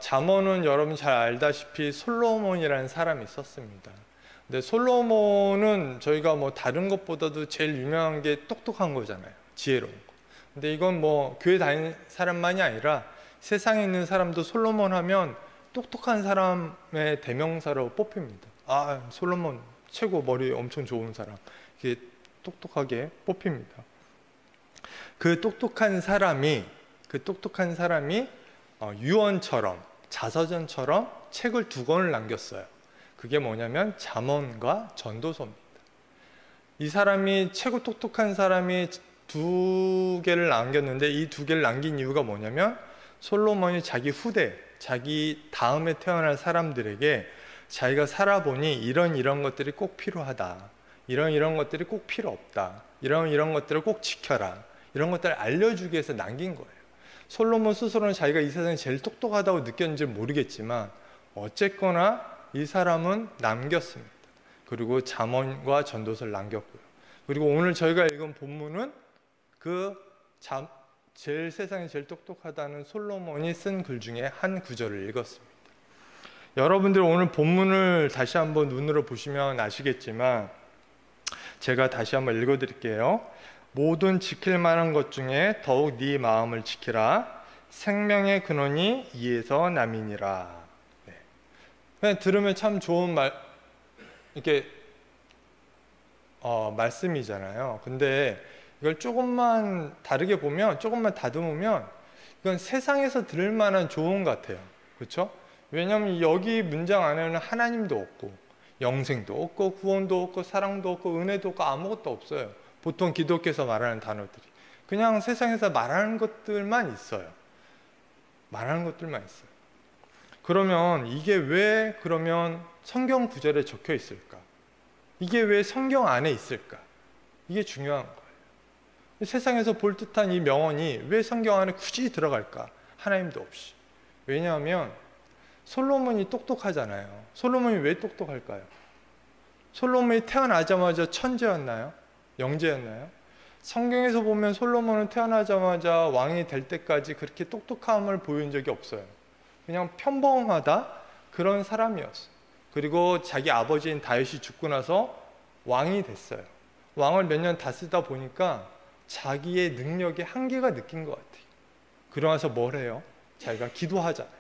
잠언은 여러분 잘 알다시피 솔로몬이라는 사람이 썼습니다. 근데 솔로몬은 저희가 뭐 다른 것보다도 제일 유명한 게 똑똑한 거잖아요. 지혜로운 거. 근데 이건 뭐 교회 다니는 사람만이 아니라 세상에 있는 사람도 솔로몬 하면 똑똑한 사람의 대명사로 뽑힙니다. 솔로몬 최고, 머리 엄청 좋은 사람. 이게 똑똑하게 뽑힙니다. 그 똑똑한 사람이 유언처럼, 자서전처럼 책을 2권을 남겼어요. 그게 뭐냐면 잠언과 전도서입니다. 이 사람이 최고 똑똑한 사람이 2개를 남겼는데, 이 2개를 남긴 이유가 뭐냐면 솔로몬이 자기 후대, 자기 다음에 태어날 사람들에게 자기가 살아보니 이런 것들이 꼭 필요하다, 이런 것들이 꼭 필요 없다, 이런 것들을 꼭 지켜라, 이런 것들을 알려주기 위해서 남긴 거예요. 솔로몬 스스로는 자기가 이 세상에 제일 똑똑하다고 느꼈는지 모르겠지만 어쨌거나 이 사람은 남겼습니다. 그리고 잠언과 전도서를 남겼고요. 그리고 오늘 저희가 읽은 본문은 세상에 제일 똑똑하다는 솔로몬이 쓴 글 중에 한 구절을 읽었습니다. 여러분들 오늘 본문을 다시 한번 눈으로 보시면 아시겠지만 제가 다시 한번 읽어드릴게요. 모든 지킬 만한 것 중에 더욱 네 마음을 지키라. 생명의 근원이 이에서 남이니라. 네. 그냥 들으면 참 좋은 말씀이잖아요. 근데 이걸 조금만 다르게 보면, 조금만 다듬으면 이건 세상에서 들을 만한 조언 같아요. 그렇죠? 왜냐하면 여기 문장 안에는 하나님도 없고 영생도 없고 구원도 없고 사랑도 없고 은혜도 없고 아무것도 없어요. 보통 기독교에서 말하는 단어들이 그냥 세상에서 말하는 것들만 있어요. 그러면 이게 왜 그러면 성경 구절에 적혀 있을까? 이게 왜 성경 안에 있을까? 이게 중요한 거예요. 세상에서 볼 듯한 이 명언이 왜 성경 안에 굳이 들어갈까? 하나님도 없이. 왜냐하면 솔로몬이 똑똑하잖아요. 솔로몬이 왜 똑똑할까요? 솔로몬이 태어나자마자 천재였나요? 영재였나요? 성경에서 보면 솔로몬은 태어나자마자 왕이 될 때까지 그렇게 똑똑함을 보인 적이 없어요. 그냥 평범하다 그런 사람이었어요. 그리고 자기 아버지인 다윗이 죽고 나서 왕이 됐어요. 왕을 몇 년 다스리다 보니까 자기의 능력에 한계가 느낀 것 같아요. 그러면서 뭘 해요? 자기가 기도하잖아요.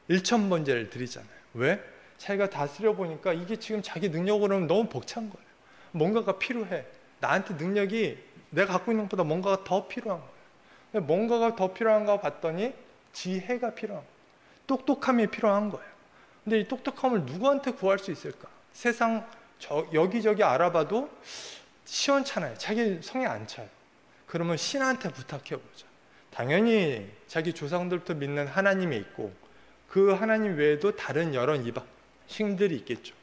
일천번제를 드리잖아요. 왜? 자기가 다스려 보니까 이게 지금 자기 능력으로는 너무 벅찬 거예요. 뭔가가 필요해. 나한테 능력이 내가 갖고 있는 것보다 뭔가가 더 필요한 거예요. 뭔가가 더 필요한가 봤더니 지혜가 필요한 거예요. 똑똑함이 필요한 거예요. 근데 이 똑똑함을 누구한테 구할 수 있을까? 세상 여기저기 알아봐도 시원찮아요. 자기 성에 안 차요. 그러면 신한테 부탁해보자. 당연히 자기 조상들부터 믿는 하나님이 있고 그 하나님 외에도 다른 여러 이방 신들이 있겠죠.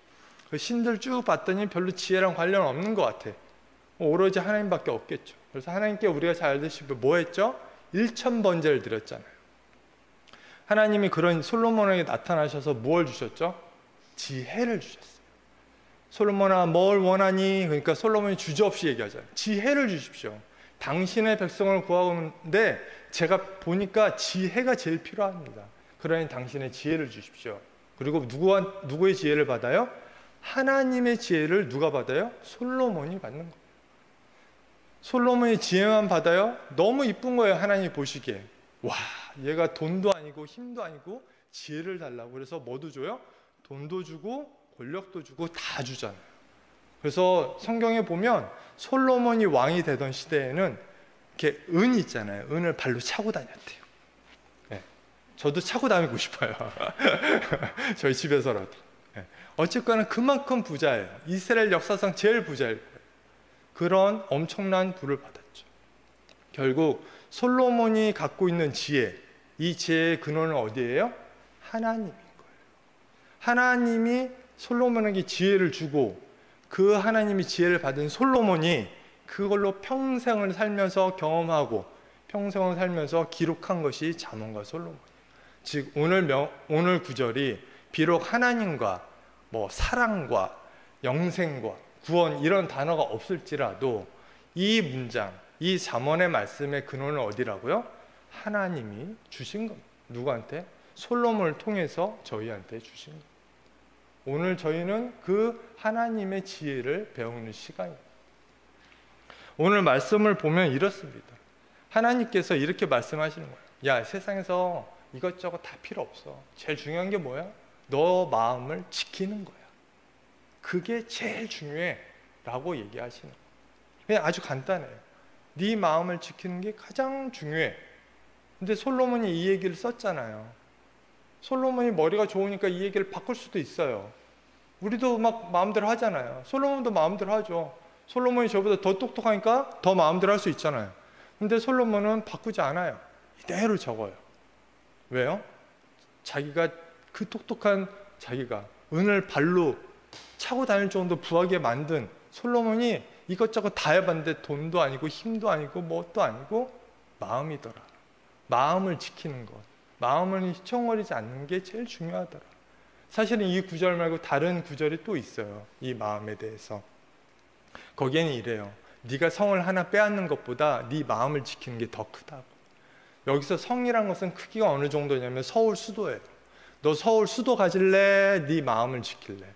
그 신들 쭉 봤더니 별로 지혜랑 관련 없는 것 같아. 오로지 하나님밖에 없겠죠. 그래서 하나님께 우리가 잘 알듯이 뭐 했죠? 일천번제를 드렸잖아요. 하나님이 그런 솔로몬에게 나타나셔서 무엇을 주셨죠? 지혜를 주셨어요. 솔로몬아 뭘 원하니? 그러니까 솔로몬이 주저없이 얘기하잖아요. 지혜를 주십시오. 당신의 백성을 구하는데 제가 보니까 지혜가 제일 필요합니다. 그러니 당신의 지혜를 주십시오. 그리고 누구의 지혜를 받아요? 하나님의 지혜를 누가 받아요? 솔로몬이 받는 거예요. 솔로몬의 지혜만 받아요? 너무 이쁜 거예요. 하나님이 보시기에. 와, 얘가 돈도 아니고 힘도 아니고 지혜를 달라고. 그래서 뭐도 줘요? 돈도 주고 권력도 주고 다 주잖아요. 그래서 성경에 보면 솔로몬이 왕이 되던 시대에는 이렇게 은이 있잖아요. 은을 발로 차고 다녔대요. 네. 저도 차고 다니고 싶어요. 저희 집에서라도. 네. 어쨌거나 그만큼 부자예요. 이스라엘 역사상 제일 부자일 거예요. 그런 엄청난 부를 받았죠. 결국 솔로몬이 갖고 있는 지혜, 이 지혜의 근원은 어디예요? 하나님인 거예요. 하나님이 솔로몬에게 지혜를 주고 그 하나님이 지혜를 받은 솔로몬이 그걸로 평생을 살면서 경험하고 평생을 살면서 기록한 것이 잠언과 솔로몬. 즉 오늘 구절이 비록 하나님과 사랑과 영생과 구원 이런 단어가 없을지라도 이 문장, 이 잠언의 말씀의 근원은 어디라고요? 하나님이 주신 겁니다. 누구한테? 솔로몬을 통해서 저희한테 주신 거예요. 오늘 저희는 그 하나님의 지혜를 배우는 시간입니다. 오늘 말씀을 보면 이렇습니다. 하나님께서 이렇게 말씀하시는 거예요. 야, 세상에서 이것저것 다 필요 없어. 제일 중요한 게 뭐야? 너 마음을 지키는 거야. 그게 제일 중요해 라고 얘기하시는 거예요. 그냥 아주 간단해요. 네 마음을 지키는 게 가장 중요해. 근데 솔로몬이 이 얘기를 썼잖아요. 솔로몬이 머리가 좋으니까 이 얘기를 바꿀 수도 있어요. 우리도 막 마음대로 하잖아요. 솔로몬도 마음대로 하죠. 솔로몬이 저보다 더 똑똑하니까 더 마음대로 할 수 있잖아요. 근데 솔로몬은 바꾸지 않아요. 이대로 적어요. 왜요? 자기가 그 똑똑한 자기가 은을 발로 차고 다닐 정도 부하게 만든 솔로몬이 이것저것 다 해봤는데 돈도 아니고 힘도 아니고 뭣도 아니고 마음이더라. 마음을 지키는 것, 마음을 희청거리지 않는 게 제일 중요하더라. 사실은 이 구절 말고 다른 구절이 또 있어요. 이 마음에 대해서. 거기에는 이래요. 네가 성을 하나 빼앗는 것보다 네 마음을 지키는 게 더 크다고. 여기서 성이란 것은 크기가 어느 정도냐면 서울 수도예요. 너 서울 수도 가질래? 네 마음을 지킬래?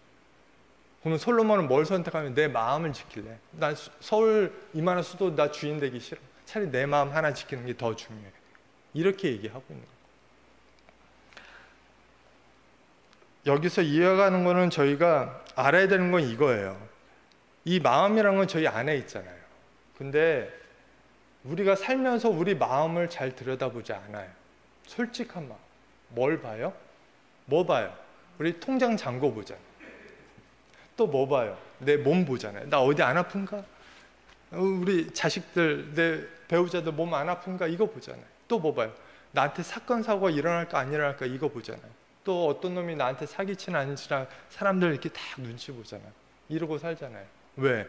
그러면 솔로몬은 뭘 선택하면 내 마음을 지킬래? 난 서울 이만한 수도 나 주인 되기 싫어. 차라리 내 마음 하나 지키는 게 더 중요해. 이렇게 얘기하고 있는 거예요. 여기서 이어가는 거는 저희가 알아야 되는 건 이거예요. 이 마음이라는 건 저희 안에 있잖아요. 근데 우리가 살면서 우리 마음을 잘 들여다보지 않아요. 솔직한 마음. 뭘 봐요? 뭐 봐요? 우리 통장 잔고 보잖아요. 또 뭐 봐요? 내 몸 보잖아요. 나 어디 안 아픈가? 우리 자식들, 내 배우자들 몸 안 아픈가? 이거 보잖아요. 또 뭐 봐요? 나한테 사건 사고가 일어날까 안 일어날까? 이거 보잖아요. 또 어떤 놈이 나한테 사기치나 안 치나 사람들 이렇게 다 눈치 보잖아요. 이러고 살잖아요. 왜?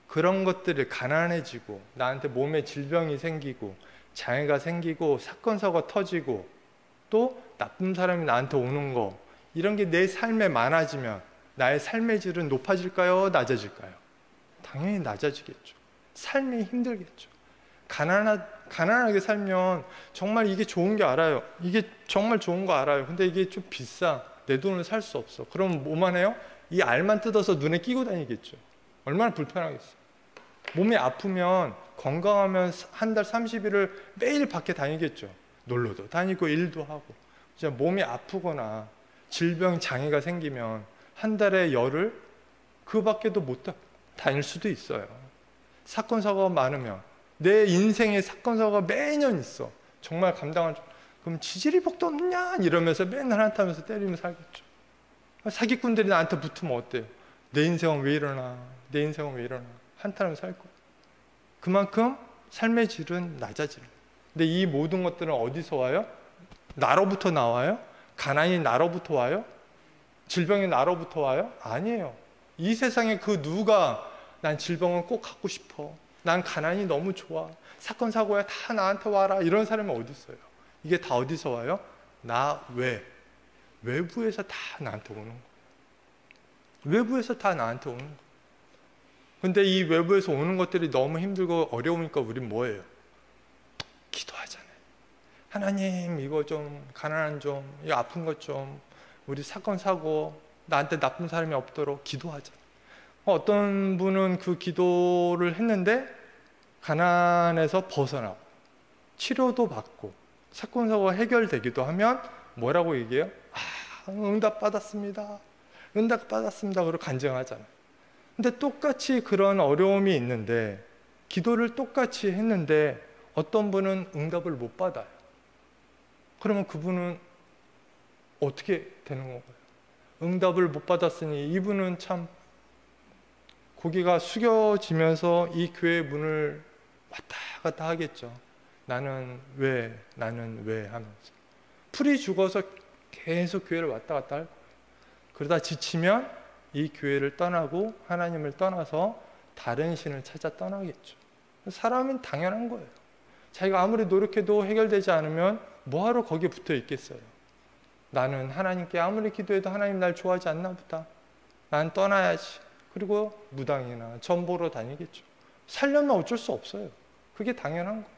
그런 것들을 가난해지고 나한테 몸에 질병이 생기고 장애가 생기고 사건 사고가 터지고 또 나쁜 사람이 나한테 오는 거, 이런 게 내 삶에 많아지면 나의 삶의 질은 높아질까요? 낮아질까요? 당연히 낮아지겠죠. 삶이 힘들겠죠. 가난하게 살면 정말 이게 좋은 게 알아요. 이게 정말 좋은 거 알아요. 근데 이게 좀 비싸. 내 돈으로 살 수 없어. 그럼 뭐만 해요? 이 알만 뜯어서 눈에 끼고 다니겠죠. 얼마나 불편하겠어요. 몸이 아프면 건강하면 한 달 30일을 매일 밖에 다니겠죠. 놀러도 다니고 일도 하고. 진짜 몸이 아프거나 질병 장애가 생기면 한 달에 열흘 그 밖에도 못 다닐 수도 있어요. 사건 사고가 많으면 내 인생에 사건 사고가 매년 있어. 정말 감당할 줄. 그럼 지지리복도 없냐 이러면서 맨날 한타면서 때리면 살겠죠. 사기꾼들이 나한테 붙으면 어때요? 내 인생은 왜 이러나, 내 인생은 왜 이러나 한타하면서 살 거예요. 그만큼 삶의 질은 낮아지는. 근데 이 모든 것들은 어디서 와요? 나로부터 나와요? 가난이 나로부터 와요? 질병이 나로부터 와요? 아니에요. 이 세상에 그 누가 난 질병을 꼭 갖고 싶어, 난 가난이 너무 좋아, 사건 사고야 다 나한테 와라, 이런 사람이 어디 있어요? 이게 다 어디서 와요? 외부에서 다 나한테 오는 거예요. 외부에서 다 나한테 오는 거예요. 근데 이 외부에서 오는 것들이 너무 힘들고 어려우니까 우린 뭐예요? 기도하잖아요. 하나님, 이거 좀, 가난한 좀, 이 아픈 것 좀, 우리 사건 사고 나한테 나쁜 사람이 없도록 기도하잖아요. 어떤 분은 그 기도를 했는데 가난에서 벗어나고 치료도 받고 사건 사고가 해결되기도 하면 뭐라고 얘기해요? 응답 받았습니다. 응답 받았습니다. 그러고 간증하잖아요. 근데 똑같이 그런 어려움이 있는데 기도를 똑같이 했는데 어떤 분은 응답을 못 받아요. 그러면 그분은 어떻게 되는 건가요? 응답을 못 받았으니 이분은 참 고개가 숙여지면서 이 교회의 문을 왔다 갔다 하겠죠. 나는 왜 하면서 풀이 죽어서 계속 교회를 왔다 갔다 할 거예요. 그러다 지치면 이 교회를 떠나고 하나님을 떠나서 다른 신을 찾아 떠나겠죠. 사람은 당연한 거예요. 자기가 아무리 노력해도 해결되지 않으면 뭐하러 거기에 붙어 있겠어요. 나는 하나님께 아무리 기도해도 하나님 날 좋아하지 않나 보다. 난 떠나야지. 그리고 무당이나 전보로 다니겠죠. 살려면 어쩔 수 없어요. 그게 당연한 거예요.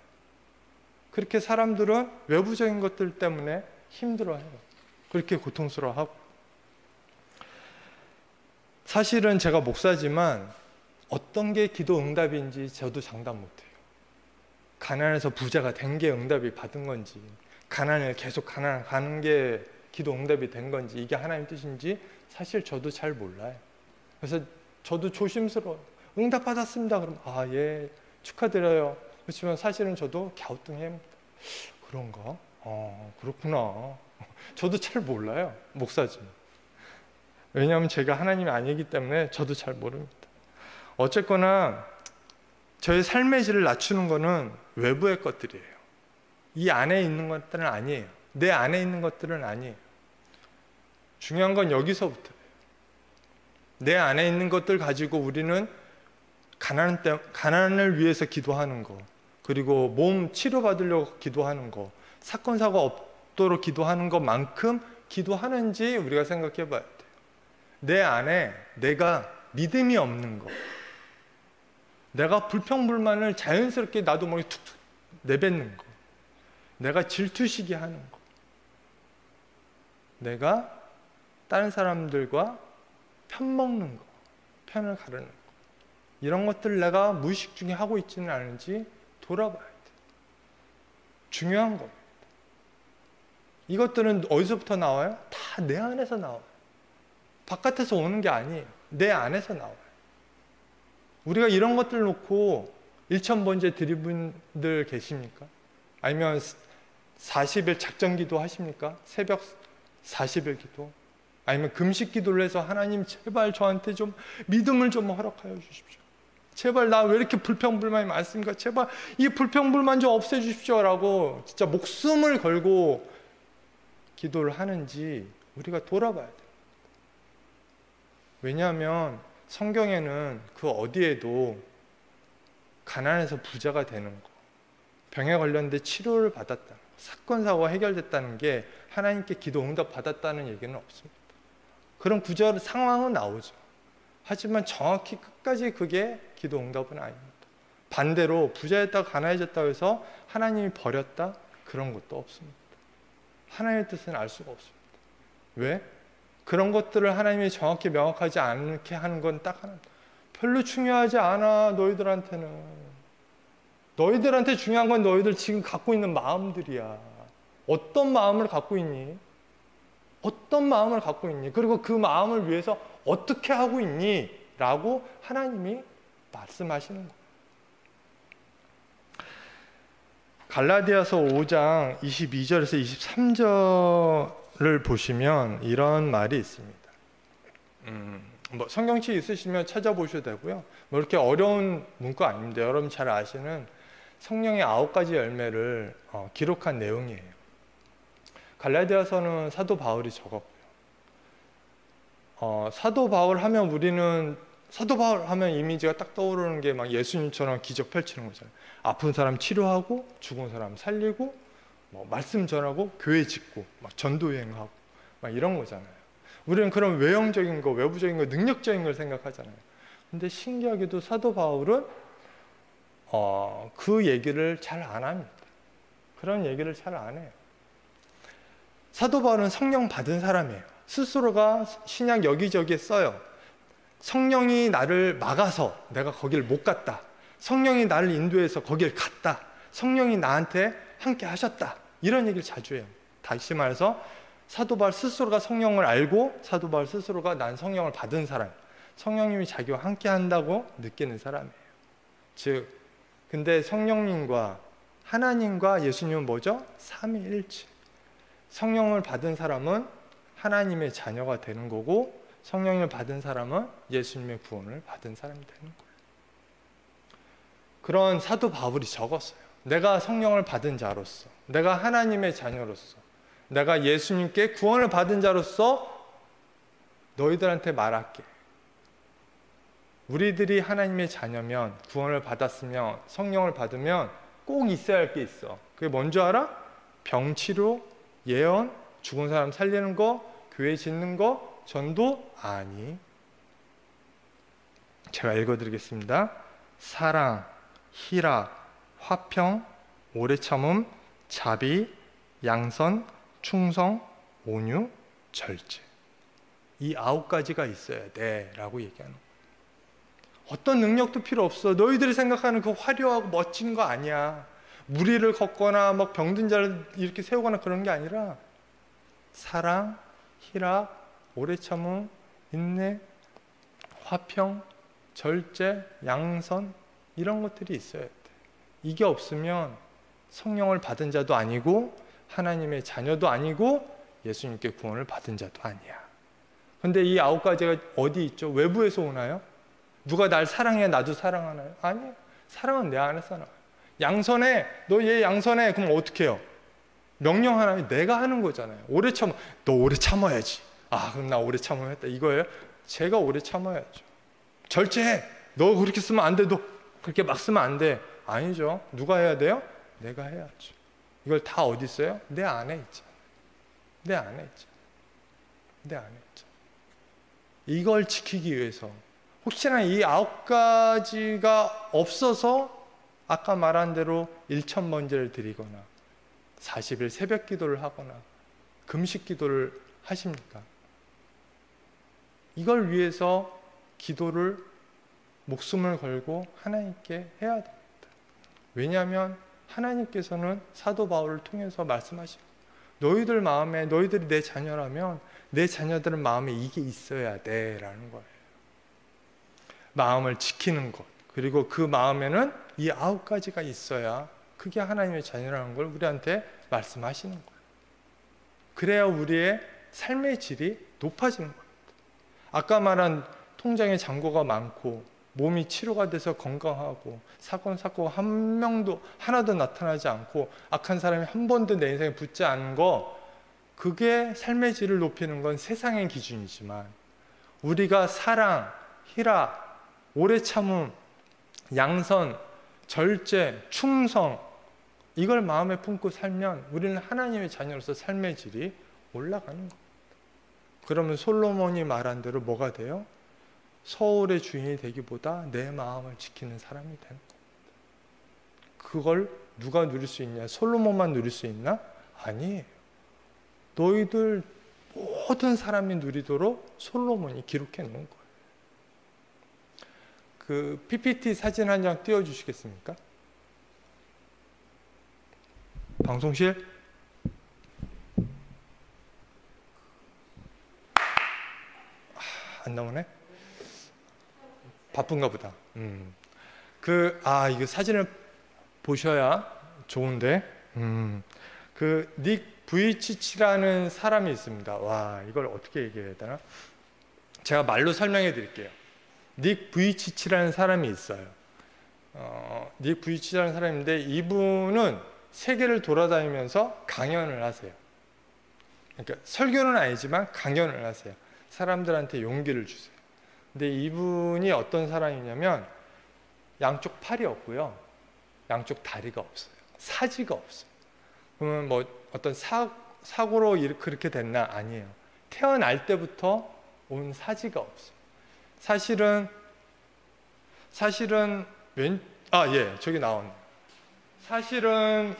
그렇게 사람들은 외부적인 것들 때문에 힘들어해요. 그렇게 고통스러워하고. 사실은 제가 목사지만 어떤 게 기도 응답인지 저도 장담 못해요. 가난해서 부자가 된 게 응답이 받은 건지, 가난을 계속 가는 게 기도 응답이 된 건지, 이게 하나님 뜻인지 사실 저도 잘 몰라요. 그래서 저도 조심스러워요. 응답 받았습니다. 그럼 예, 축하드려요. 그렇지만 사실은 저도 갸우뚱해요. 그런가? 그렇구나. 저도 잘 몰라요. 목사지만. 왜냐하면 제가 하나님이 아니기 때문에 저도 잘 모릅니다. 어쨌거나 저의 삶의 질을 낮추는 것은 외부의 것들이에요. 이 안에 있는 것들은 아니에요. 내 안에 있는 것들은 아니에요. 중요한 건 여기서부터예요. 내 안에 있는 것들 가지고 우리는 가난을 위해서 기도하는 거, 그리고 몸 치료받으려고 기도하는 거, 사건 사고 없도록 기도하는 것만큼 기도하는지 우리가 생각해 봐야 돼요. 내 안에 내가 믿음이 없는 거, 내가 불평불만을 자연스럽게 나도 모르게 툭툭 내뱉는 거, 내가 질투시기 하는 거, 내가 다른 사람들과 편먹는 거, 편을 가르는 거, 이런 것들을 내가 무의식 중에 하고 있지는 않은지 돌아봐야 돼. 중요한 겁니다. 이것들은 어디서부터 나와요? 다 내 안에서 나와요. 바깥에서 오는 게 아니에요. 내 안에서 나와요. 우리가 이런 것들 놓고 1000번째 드린 분들 계십니까? 아니면 40일 작정기도 하십니까? 새벽 40일 기도? 아니면 금식 기도를 해서 하나님 제발 저한테 좀 믿음을 좀 허락하여 주십시오. 제발 나 왜 이렇게 불평불만이 많습니까? 제발 이 불평불만 좀 없애주십시오 라고 진짜 목숨을 걸고 기도를 하는지 우리가 돌아봐야 돼요. 왜냐하면 성경에는 그 어디에도 가난해서 부자가 되는 거, 병에 걸렸는데 치료를 받았다는 거, 사건 사고가 해결됐다는 게 하나님께 기도 응답 받았다는 얘기는 없습니다. 그런 구절 상황은 나오죠. 하지만 정확히 끝까지 그게 기도 응답은 아닙니다. 반대로 부자였다가 가난해졌다고 해서 하나님이 버렸다? 그런 것도 없습니다. 하나님의 뜻은 알 수가 없습니다. 왜? 그런 것들을 하나님이 정확히 명확하지 않게 하는 건 딱 하나, 별로 중요하지 않아. 너희들한테 중요한 건 너희들 지금 갖고 있는 마음들이야. 어떤 마음을 갖고 있니? 어떤 마음을 갖고 있니? 그리고 그 마음을 위해서 어떻게 하고 있니? 라고 하나님이 말씀하시는 거예요. 갈라디아서 5장 22절에서 23절을 보시면 이런 말이 있습니다. 뭐 성경책 있으시면 찾아보셔도 되고요. 뭐 이렇게 어려운 문구 아닙니다. 여러분 잘 아시는 성령의 9가지 열매를 기록한 내용이에요. 갈라디아서는 사도 바울이 적었고요. 사도 바울 하면 이미지가 딱 떠오르는 게 막 예수님처럼 기적 펼치는 거잖아요. 아픈 사람 치료하고, 죽은 사람 살리고, 뭐 말씀 전하고, 교회 짓고, 막 전도 여행하고, 막 이런 거잖아요. 우리는 그런 외형적인 거, 외부적인 거, 능력적인 걸 생각하잖아요. 근데 신기하게도 사도 바울은 그 얘기를 잘 안 합니다. 그런 얘기를 잘 안 해요. 사도 바울은 성령 받은 사람이에요. 스스로가 신약 여기저기에 써요. 성령이 나를 막아서 내가 거길 못 갔다. 성령이 나를 인도해서 거길 갔다. 성령이 나한테 함께 하셨다. 이런 얘기를 자주 해요. 다시 말해서 사도 바울 스스로가 성령을 알고, 사도 바울 스스로가 난 성령을 받은 사람, 성령님이 자기와 함께 한다고 느끼는 사람이에요. 즉, 근데 성령님과 하나님과 예수님은 뭐죠? 삼위일체. 성령을 받은 사람은 하나님의 자녀가 되는 거고, 성령을 받은 사람은 예수님의 구원을 받은 사람이 되는 거예요. 그런 사도 바울이 적었어요. 내가 성령을 받은 자로서, 내가 하나님의 자녀로서, 내가 예수님께 구원을 받은 자로서 너희들한테 말할게. 우리들이 하나님의 자녀면, 구원을 받았으면, 성령을 받으면 꼭 있어야 할 게 있어. 그게 뭔지 알아? 병치료, 예언, 죽은 사람 살리는 거, 교회 짓는 거, 전도? 아니. 제가 읽어드리겠습니다. 사랑, 희락, 화평, 오래 참음, 자비, 양선, 충성, 온유, 절제. 이 9가지가 있어야 돼 라고 얘기하는 거예요. 어떤 능력도 필요 없어. 너희들이 생각하는 그 화려하고 멋진 거 아니야. 무리를 걷거나 막 병든 자를 이렇게 세우거나 그런 게 아니라 사랑, 희락, 오래 참음, 인내, 화평, 절제, 양선, 이런 것들이 있어야 돼. 이게 없으면 성령을 받은 자도 아니고 하나님의 자녀도 아니고 예수님께 구원을 받은 자도 아니야. 근데 이 9가지가 어디 있죠? 외부에서 오나요? 누가 날 사랑해 나도 사랑하나요? 아니에요. 사랑은 내 안에서 나와요. 양선해, 너 얘 양선해. 그럼 어떻게 해요? 명령 하나면 내가 하는 거잖아요. 오래 참아, 너 오래 참아야지. 아, 그럼 나 오래 참아야겠다 이거예요? 제가 오래 참아야죠. 절제해, 너 그렇게 쓰면 안 돼, 너 그렇게 막 쓰면 안 돼. 아니죠. 누가 해야 돼요? 내가 해야죠. 이걸 다 어디 있어요? 내 안에 있잖아요. 내 안에 있잖아요. 내 안에 있잖아요. 이걸 지키기 위해서 혹시나 이 9가지가 없어서 아까 말한 대로 1,000번제를 드리거나 40일 새벽 기도를 하거나 금식 기도를 하십니까? 이걸 위해서 기도를 목숨을 걸고 하나님께 해야 됩니다. 왜냐하면 하나님께서는 사도 바울을 통해서 말씀하십니다. 너희들 마음에, 너희들이 내 자녀라면 내 자녀들은 마음에 이게 있어야 돼 라는 거예요. 마음을 지키는 것, 그리고 그 마음에는 이 9가지가 있어야 그게 하나님의 자녀라는 걸 우리한테 말씀하시는 거예요. 그래야 우리의 삶의 질이 높아지는 겁니다. 아까 말한 통장에 잔고가 많고 몸이 치료가 돼서 건강하고 사건 사고가 하나도 나타나지 않고 악한 사람이 한 번도 내 인생에 붙지 않은 거, 그게 삶의 질을 높이는 건 세상의 기준이지만 우리가 사랑, 희락, 오래 참음, 양선, 절제, 충성, 이걸 마음에 품고 살면 우리는 하나님의 자녀로서 삶의 질이 올라가는 겁니다. 그러면 솔로몬이 말한 대로 뭐가 돼요? 서울의 주인이 되기보다 내 마음을 지키는 사람이 되는 겁니다. 그걸 누가 누릴 수 있냐? 솔로몬만 누릴 수 있나? 아니에요. 너희들 모든 사람이 누리도록 솔로몬이 기록해 놓은 거예요. 그 PPT 사진 한 장 띄워주시겠습니까? 방송실? 안 나오네? 바쁜가 보다. 이거 사진을 보셔야 좋은데. 그 닉 부이치치라는 사람이 있습니다. 와, 이걸 어떻게 얘기해야 되나? 제가 말로 설명해 드릴게요. 닉 부이치치라는 사람이 있어요. 닉 부이치치라는 사람인데 이분은 세계를 돌아다니면서 강연을 하세요. 그러니까 설교는 아니지만 강연을 하세요. 사람들한테 용기를 주세요. 근데 이분이 어떤 사람이냐면 양쪽 팔이 없고요, 양쪽 다리가 없어요. 사지가 없어요. 그러면 뭐 어떤 사고로 그렇게 됐나? 아니에요. 태어날 때부터 온 사지가 없어요. 사실은 저기 나왔네. 사실은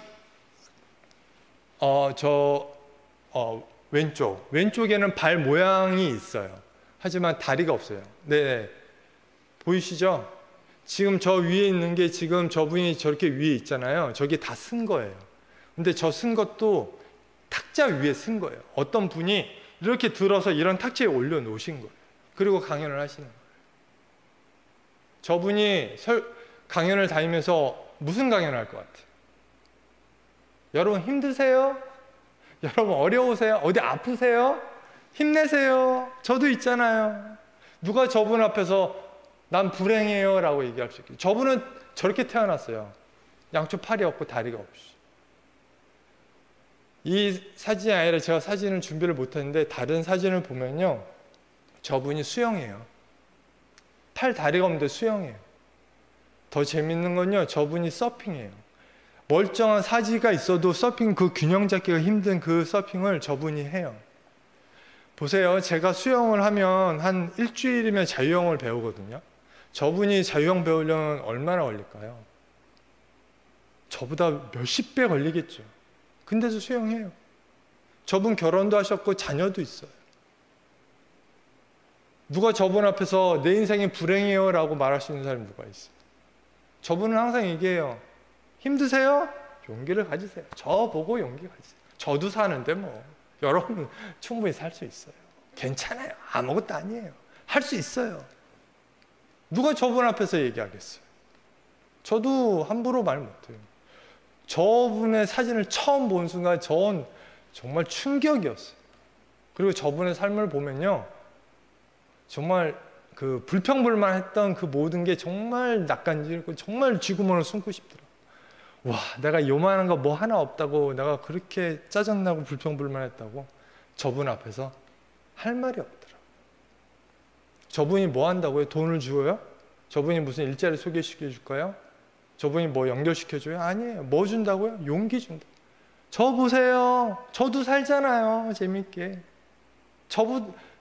왼쪽에는 발 모양이 있어요. 하지만 다리가 없어요. 네, 보이시죠? 지금 저 위에 있는 게 지금 저분이 저렇게 위에 있잖아요. 저게 다 쓴 거예요. 근데 저 쓴 것도 탁자 위에 쓴 거예요. 어떤 분이 이렇게 들어서 이런 탁자에 올려놓으신 거예요. 그리고 강연을 하시는 거예요. 저분이 강연을 다니면서 무슨 강연을 할 것 같아요? 여러분 힘드세요? 여러분 어려우세요? 어디 아프세요? 힘내세요. 저도 있잖아요. 누가 저분 앞에서 난 불행해요 라고 얘기할 수 있겠어요? 저분은 저렇게 태어났어요. 양쪽 팔이 없고 다리가 없이. 이 사진이 아니라 제가 사진을 준비를 못했는데 다른 사진을 보면요, 저분이 수영해요. 팔 다리가 없는데 수영해요. 더 재밌는 건요, 저분이 서핑해요. 멀쩡한 사지가 있어도 서핑, 그 균형 잡기가 힘든 그 서핑을 저분이 해요. 보세요. 제가 수영을 하면 한 일주일이면 자유형을 배우거든요. 저분이 자유형 배우려면 얼마나 걸릴까요? 저보다 몇십 배 걸리겠죠. 근데도 수영해요. 저분 결혼도 하셨고 자녀도 있어요. 누가 저분 앞에서 내 인생이 불행해요 라고 말할 수 있는 사람이 누가 있어요? 저분은 항상 얘기해요. 힘드세요? 용기를 가지세요. 저 보고 용기 가지세요. 저도 사는데 뭐 여러분 충분히 살 수 있어요. 괜찮아요. 아무것도 아니에요. 할 수 있어요. 누가 저분 앞에서 얘기하겠어요? 저도 함부로 말 못해요. 저분의 사진을 처음 본 순간 전 정말 충격이었어요. 그리고 저분의 삶을 보면요, 정말 그 불평불만했던 그 모든 게 정말 낯간지럽고 정말 쥐구멍을 숨고 싶더라고요. 와, 내가 요만한 거 뭐 하나 없다고 내가 그렇게 짜증나고 불평불만했다고 저분 앞에서 할 말이 없더라고요. 저분이 뭐 한다고요? 돈을 주어요? 저분이 무슨 일자리 소개시켜 줄까요? 저분이 뭐 연결시켜 줘요? 아니에요. 뭐 준다고요? 용기 준다. 저 보세요. 저도 살잖아요. 재밌게.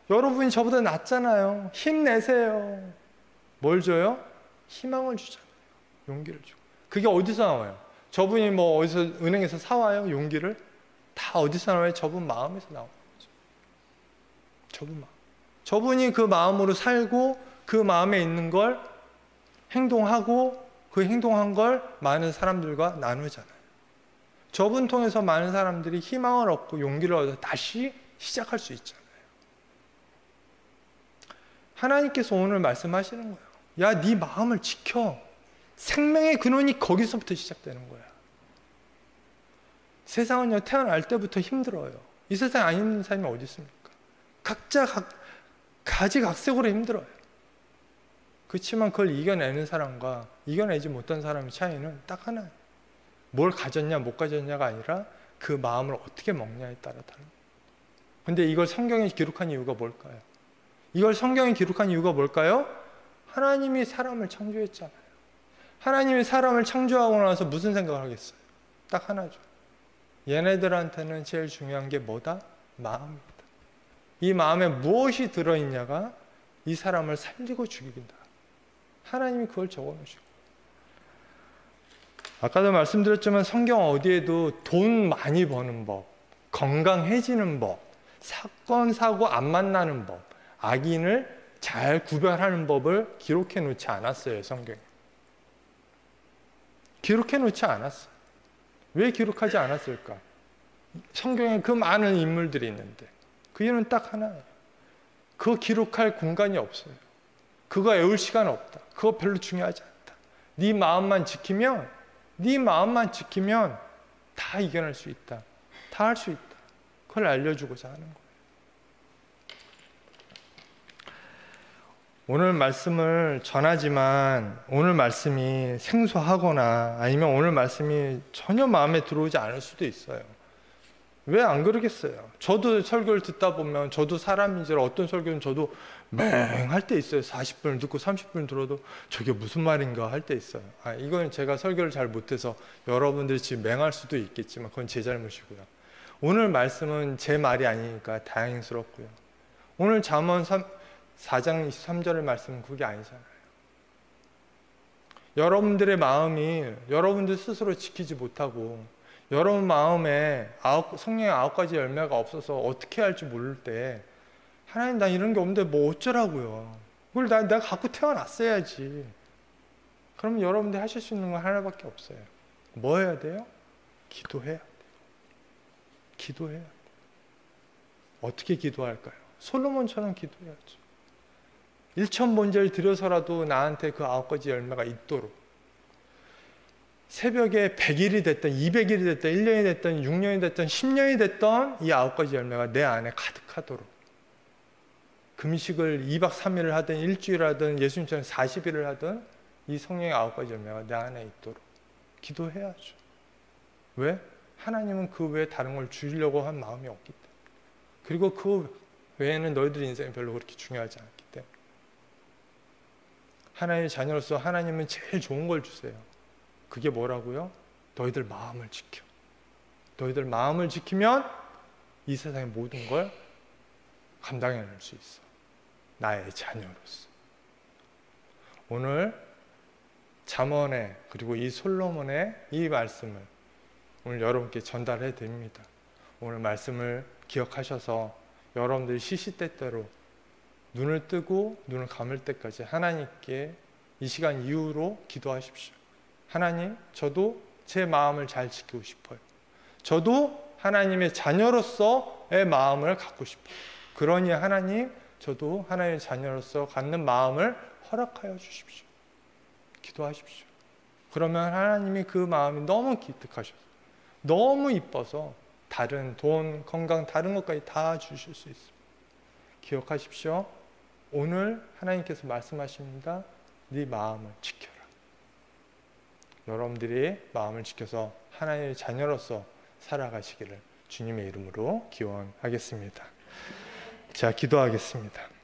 여러분이 저보다 낫잖아요. 힘내세요. 뭘 줘요? 희망을 주잖아요. 용기를 주고. 그게 어디서 나와요? 저분이 뭐 어디서 은행에서 사와요? 용기를? 다 어디서 나와요? 저분 마음에서 나오는 거죠. 저분 마음. 저분이 그 마음으로 살고 그 마음에 있는 걸 행동하고 그 행동한 걸 많은 사람들과 나누잖아요. 저분 통해서 많은 사람들이 희망을 얻고 용기를 얻어 다시 시작할 수 있잖아요. 하나님께서 오늘 말씀하시는 거예요. 야, 네 마음을 지켜. 생명의 근원이 거기서부터 시작되는 거야. 세상은요, 태어날 때부터 힘들어요. 이 세상에 안 힘든 사람이 어디 있습니까? 각자 가지각색으로 힘들어요. 그렇지만 그걸 이겨내는 사람과 이겨내지 못한 사람의 차이는 딱 하나예요. 뭘 가졌냐 못 가졌냐가 아니라 그 마음을 어떻게 먹냐에 따라 다른 거예요. 근데 이걸 성경에 기록한 이유가 뭘까요? 이걸 성경에 기록한 이유가 뭘까요? 하나님이 사람을 창조했잖아요. 하나님이 사람을 창조하고 나서 무슨 생각을 하겠어요? 딱 하나죠. 얘네들한테는 제일 중요한 게 뭐다? 마음입니다. 이 마음에 무엇이 들어있냐가 이 사람을 살리고 죽이긴다. 하나님이 그걸 적어놓으시고. 아까도 말씀드렸지만 성경 어디에도 돈 많이 버는 법, 건강해지는 법, 사건, 사고 안 만나는 법, 악인을 잘 구별하는 법을 기록해 놓지 않았어요, 성경에. 기록해 놓지 않았어요. 왜 기록하지 않았을까? 성경에 그 많은 인물들이 있는데 그 이유는 딱 하나예요. 그거 기록할 공간이 없어요. 그거 외울 시간 없다. 그거 별로 중요하지 않다. 네 마음만 지키면 다 이겨낼 수 있다. 다 할 수 있다. 그걸 알려주고자 하는 거예요. 오늘 말씀을 전하지만 오늘 말씀이 생소하거나 아니면 오늘 말씀이 전혀 마음에 들어오지 않을 수도 있어요. 왜 안 그러겠어요? 저도 설교를 듣다 보면 저도 사람인지라 어떤 설교는 저도 맹할 때 있어요. 40분을 듣고 30분 들어도 저게 무슨 말인가 할 때 있어요. 이건 제가 설교를 잘 못해서 여러분들이 지금 맹할 수도 있겠지만 그건 제 잘못이고요. 오늘 말씀은 제 말이 아니니까 다행스럽고요. 오늘 잠언 4장 23절의 말씀은 그게 아니잖아요. 여러분들의 마음이 여러분들 스스로 지키지 못하고 여러분 마음에 성령의 9가지 열매가 없어서 어떻게 할지 모를 때 하나님 나 이런 게 없는데 뭐 어쩌라고요. 그걸 내가 갖고 태어났어야지. 그러면 여러분들이 하실 수 있는 건 하나밖에 없어요. 뭐 해야 돼요? 기도해야 돼요. 기도해야 돼요. 어떻게 기도할까요? 솔로몬처럼 기도해야죠. 1,000번제를 드려서라도 나한테 그 9가지 열매가 있도록 새벽에 100일이 됐든 200일이 됐든 1년이 됐든 6년이 됐든 10년이 됐든 이 9가지 열매가 내 안에 가득하도록 금식을 2박 3일을 하든 일주일을 하든 예수님처럼 40일을 하든 이 성령의 9가지 열매가 내 안에 있도록 기도해야죠. 왜? 하나님은 그 외에 다른 걸 주려고 한 마음이 없기 때문에. 그리고 그 외에는 너희들 인생이 별로 그렇게 중요하지 않기 때문에. 하나님의 자녀로서 하나님은 제일 좋은 걸 주세요. 그게 뭐라고요? 너희들 마음을 지켜. 너희들 마음을 지키면 이 세상의 모든 걸 감당해낼 수 있어. 나의 자녀로서. 오늘 잠언의 그리고 이 솔로몬의 이 말씀을 오늘 여러분께 전달해 드립니다. 오늘 말씀을 기억하셔서 여러분들이 시시때때로 눈을 뜨고 눈을 감을 때까지 하나님께 이 시간 이후로 기도하십시오. 하나님, 저도 제 마음을 잘 지키고 싶어요. 저도 하나님의 자녀로서의 마음을 갖고 싶어요. 그러니 하나님, 저도 하나님의 자녀로서 갖는 마음을 허락하여 주십시오. 기도하십시오. 그러면 하나님이 그 마음이 너무 기특하셔서, 너무 이뻐서 다른 돈, 건강, 다른 것까지 다 주실 수 있습니다. 기억하십시오. 오늘 하나님께서 말씀하십니다. 네 마음을 지켜라. 여러분들이 마음을 지켜서 하나님의 자녀로서 살아가시기를 주님의 이름으로 기원하겠습니다. 자, 기도하겠습니다.